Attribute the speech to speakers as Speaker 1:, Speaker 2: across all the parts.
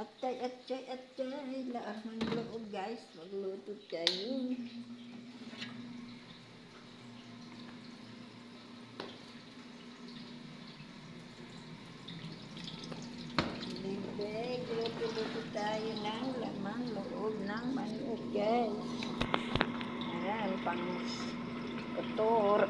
Speaker 1: Atay, laas ng loob guys. Magluto tayo. Libig, luto tayo ng lamang loob ng manok guys. Ayan, pang tutor.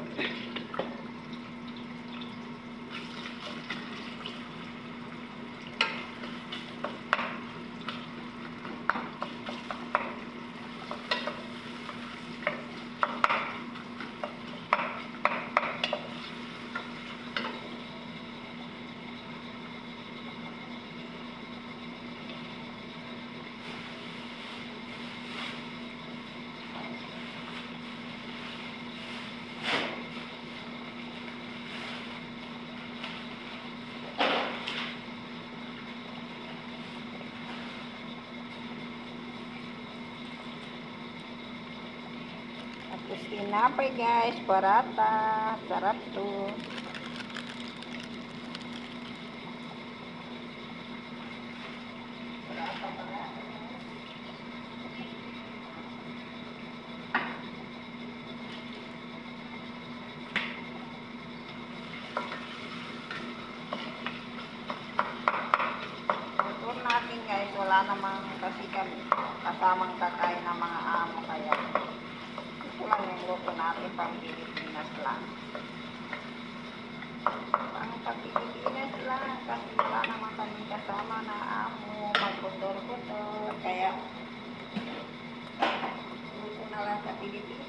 Speaker 1: Tapos tinapay guys, parata, sarap to. Luto natin guys, wala namang kasi kami kasamang kakain ng mga amo kaya ito lang yung luto natin pang Pilipinas lang. Pang Pilipinas lang kasi wala naman kami kasama na amo magpundor-pundor kaya luto na lang sa Pilipinas.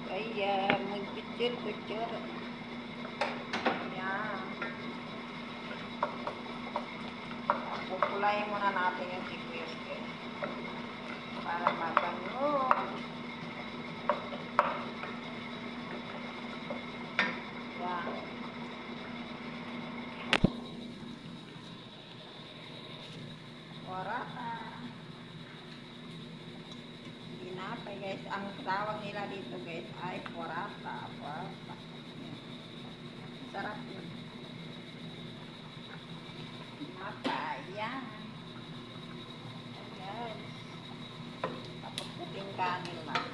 Speaker 1: Kaya mag-picture. Ayan. Pupulayin muna natin yung sibuyas para mabango. Ayan. Warata. Tinapay guys. Ang tawag nila dito guys ay warata. Sarap yun. Tinapay. Yan. Guys. Tapos puting kanin lang.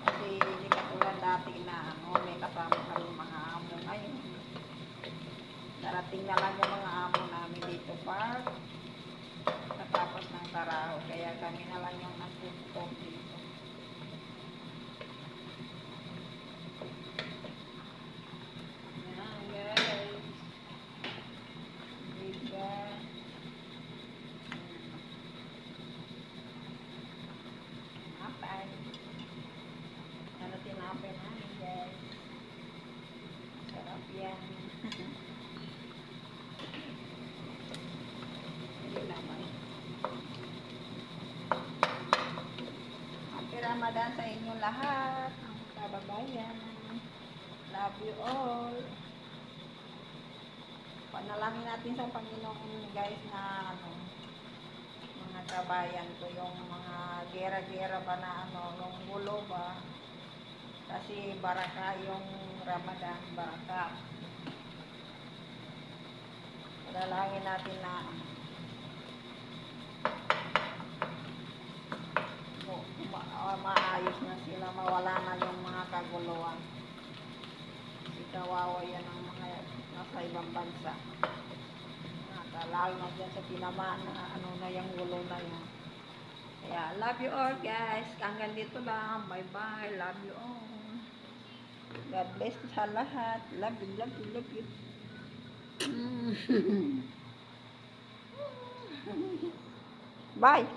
Speaker 1: Kasi hindi katulad dati na may kasama kami mga amo ngayon. Darating na lang yung mga amo namin dito park. Tapos ng taraho. Kaya kami na lang yung nagtutok dito. Ayan guys. Diba? Tinapay. Ano tinapay namin guys. Sarap yan. Hindi naman. Happy Ramadan sa inyo lahat. Ang kababayan. Love you all. Panalangin natin sa Panginoon guys na mga kabayan ko yung mga gera-gera ba na yung gulo ba. Kasi baraka yung Ramadan, baraka. Panalangin natin na maayos na sila, mawala na yung mga kaguluhan. Kasi kawawa yan ang mga nasa ibang bansa. Lalo na dyan sa tinamaan na na yung gulo na yan. Kaya love you all guys. Hanggang dito lang. Bye bye. Love you all. God bless sa lahat. Love you. Bye.